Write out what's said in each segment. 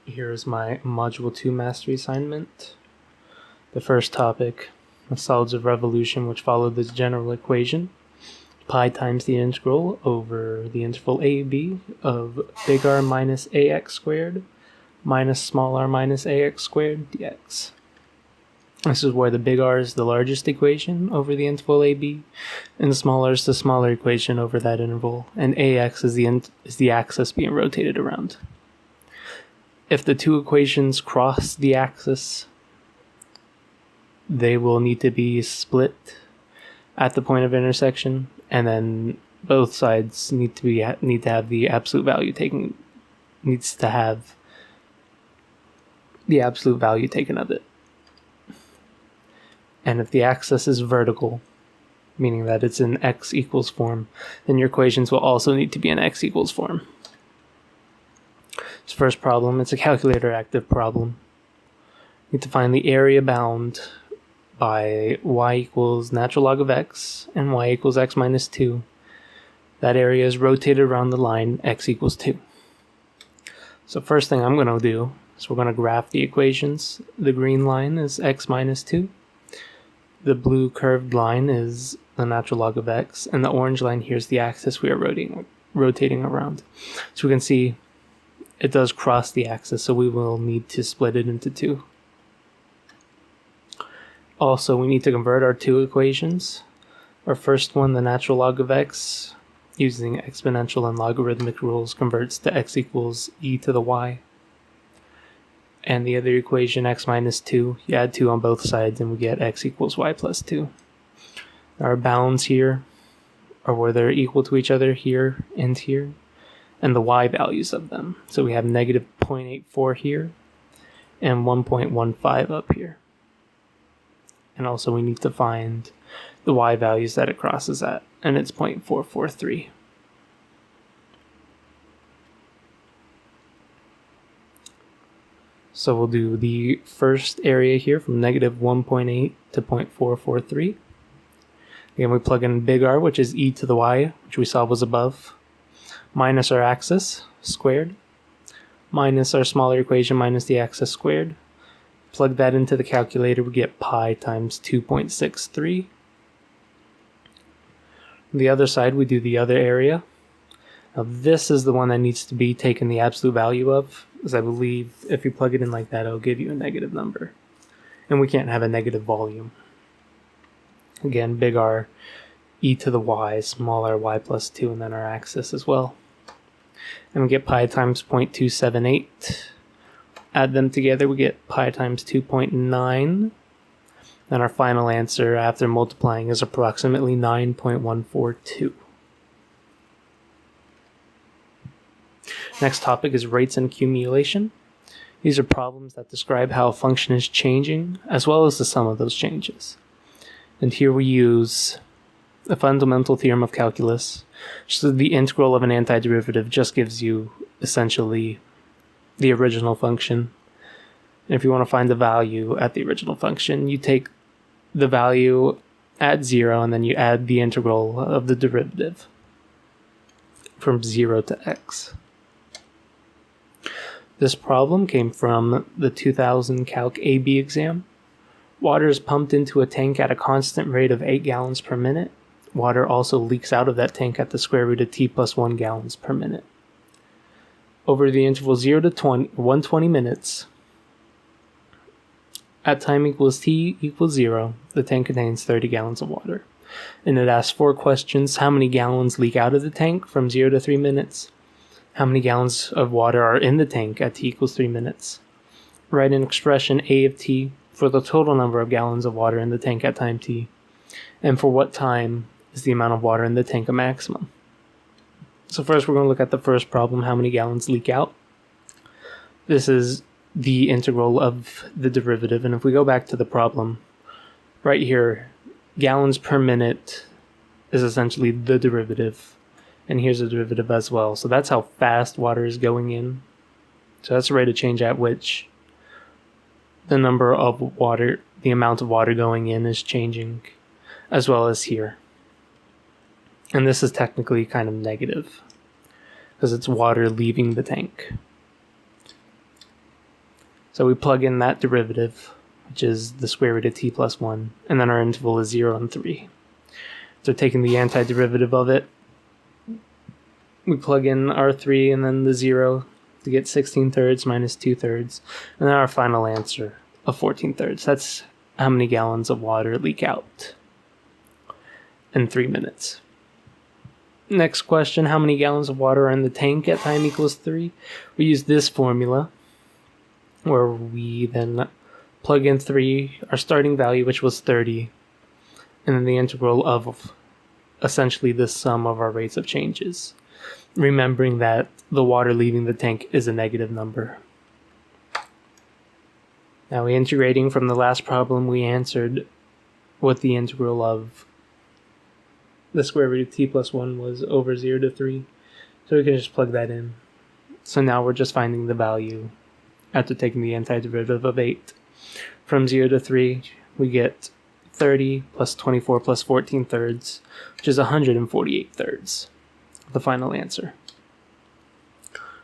Here's my Module 2 mastery assignment. The first topic, the solids of revolution, which follow this general equation. Pi times the integral over the interval AB of big R minus AX squared minus small r minus AX squared dx. This is where the big R is the largest equation over the interval AB, and the small r is the smaller equation over that interval, and AX is the axis being rotated around. If the two equations cross the axis, they will need to be split at the point of intersection, and then both sides need to have the absolute value taken of it. And if the axis is vertical, meaning that it's in x equals form, then your equations will also need to be in x equals form. This first problem, it's a calculator active problem. You need to find the area bound by y equals natural log of x and y equals x minus 2. That area is rotated around the line x equals 2. So first thing I'm going to do is we're going to graph the equations. The green line is x minus 2. The blue curved line is the natural log of x, and the orange line here is the axis we are rotating around. So we can see it does cross the axis, so we will need to split it into two. Also, we need to convert our two equations. Our first one, the natural log of x, using exponential and logarithmic rules, converts to x equals e to the y. And the other equation, x minus 2, you add 2 on both sides and we get x equals y plus 2. Our bounds here are where they're equal to each other, here and here, and the y values of them. So we have negative 0.84 here and 1.15 up here. And also we need to find the y values that it crosses at, and it's 0.443. So we'll do the first area here from negative 1.8 to 0.443. Again, we plug in big R, which is e to the y, which we saw was above, minus our axis squared, minus our smaller equation minus the axis squared. Plug that into the calculator, we get pi times 2.63. On the other side, we do the other area. Now this is the one that needs to be taken the absolute value of, because I believe if you plug it in like that, it'll give you a negative number. And we can't have a negative volume. Again, big R, e to the y, small r, y plus 2, and then our axis as well. And we get pi times 0.278. Add them together, we get pi times 2.9. And our final answer after multiplying is approximately 9.142. Next topic is rates and accumulation. These are problems that describe how a function is changing, as well as the sum of those changes. And here we use a fundamental theorem of calculus. So the integral of an antiderivative just gives you essentially the original function. And if you want to find the value at the original function, you take the value at 0 and then you add the integral of the derivative from 0 to x. This problem came from the 2000 Calc AB exam. Water is pumped into a tank at a constant rate of 8 gallons per minute. Water also leaks out of that tank at the square root of t plus 1 gallons per minute. Over the interval 0 to 120 minutes, at time equals t equals 0, the tank contains 30 gallons of water. And it asks 4 questions. How many gallons leak out of the tank from 0 to 3 minutes? How many gallons of water are in the tank at t equals 3 minutes? Write an expression a of t for the total number of gallons of water in the tank at time t. And for what time is the amount of water in the tank a maximum? So first we're going to look at the first problem, how many gallons leak out. This is the integral of the derivative, and if we go back to the problem, right here, gallons per minute is essentially the derivative, and here's the derivative as well. So that's how fast water is going in. So that's the rate of change at which the amount of water going in is changing, as well as here. And this is technically kind of negative, because it's water leaving the tank. So we plug in that derivative, which is the square root of t plus 1, and then our interval is 0 and 3. So taking the antiderivative of it, we plug in our 3 and then the 0 to get 16 thirds minus 2 thirds, and then our final answer of 14 thirds. That's how many gallons of water leak out in 3 minutes. Next question, how many gallons of water are in the tank at time equals 3? We use this formula, where we then plug in 3, our starting value, which was 30, and then the integral of essentially the sum of our rates of changes, remembering that the water leaving the tank is a negative number. Now, integrating from the last problem, we answered what the integral of the square root of t plus 1 was over 0 to 3, so we can just plug that in. So now we're just finding the value after taking the antiderivative of 8. From 0 to 3, we get 30 plus 24 plus 14 thirds, which is 148 thirds. The final answer.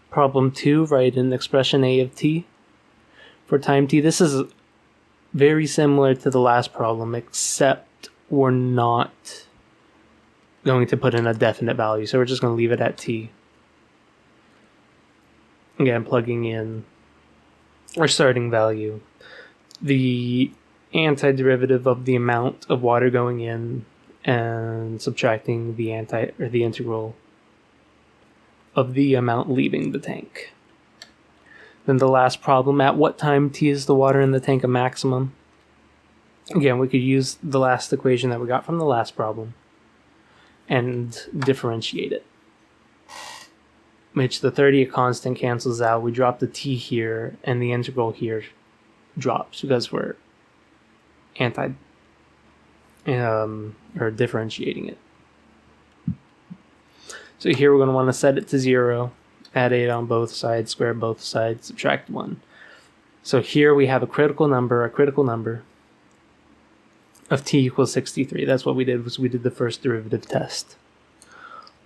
Problem 2, write in expression a of t for time t. This is very similar to the last problem, except we're not going to put in a definite value, so we're just going to leave it at t. Again, plugging in our starting value, the antiderivative of the amount of water going in, and subtracting the integral of the amount leaving the tank. Then the last problem, at what time t is the water in the tank a maximum? Again, we could use the last equation that we got from the last problem and differentiate it, which the 30 constant cancels out. We drop the t here, and the integral here drops because we're differentiating it. So here we're going to want to set it to 0, add 8 on both sides, square both sides, subtract 1. So here we have a critical number of t equals 63. That's what we did, was we did the first derivative test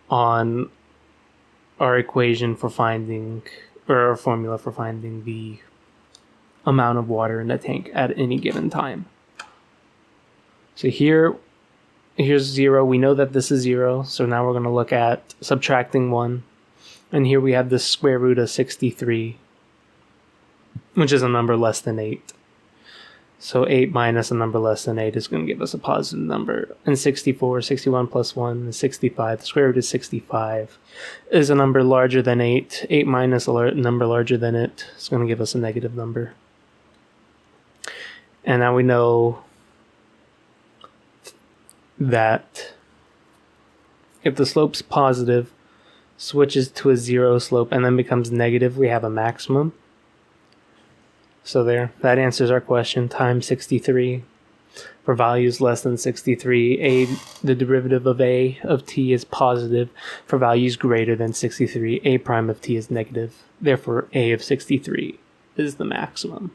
on our equation for finding, or our formula for finding the amount of water in the tank at any given time. So here's 0. We know that this is 0, so now we're going to look at subtracting 1. And here we have the square root of 63, which is a number less than 8. So 8 minus a number less than 8 is going to give us a positive number. And 61 plus 1 is 65. The square root of 65 is a number larger than 8. 8 minus a number larger than it is going to give us a negative number. And now we know that if the slope's positive, switches to a 0 slope, and then becomes negative, we have a maximum. So there, that answers our question, times 63. For values less than 63, the derivative of a of t is positive. For values greater than 63, a prime of t is negative. Therefore, a of 63 is the maximum.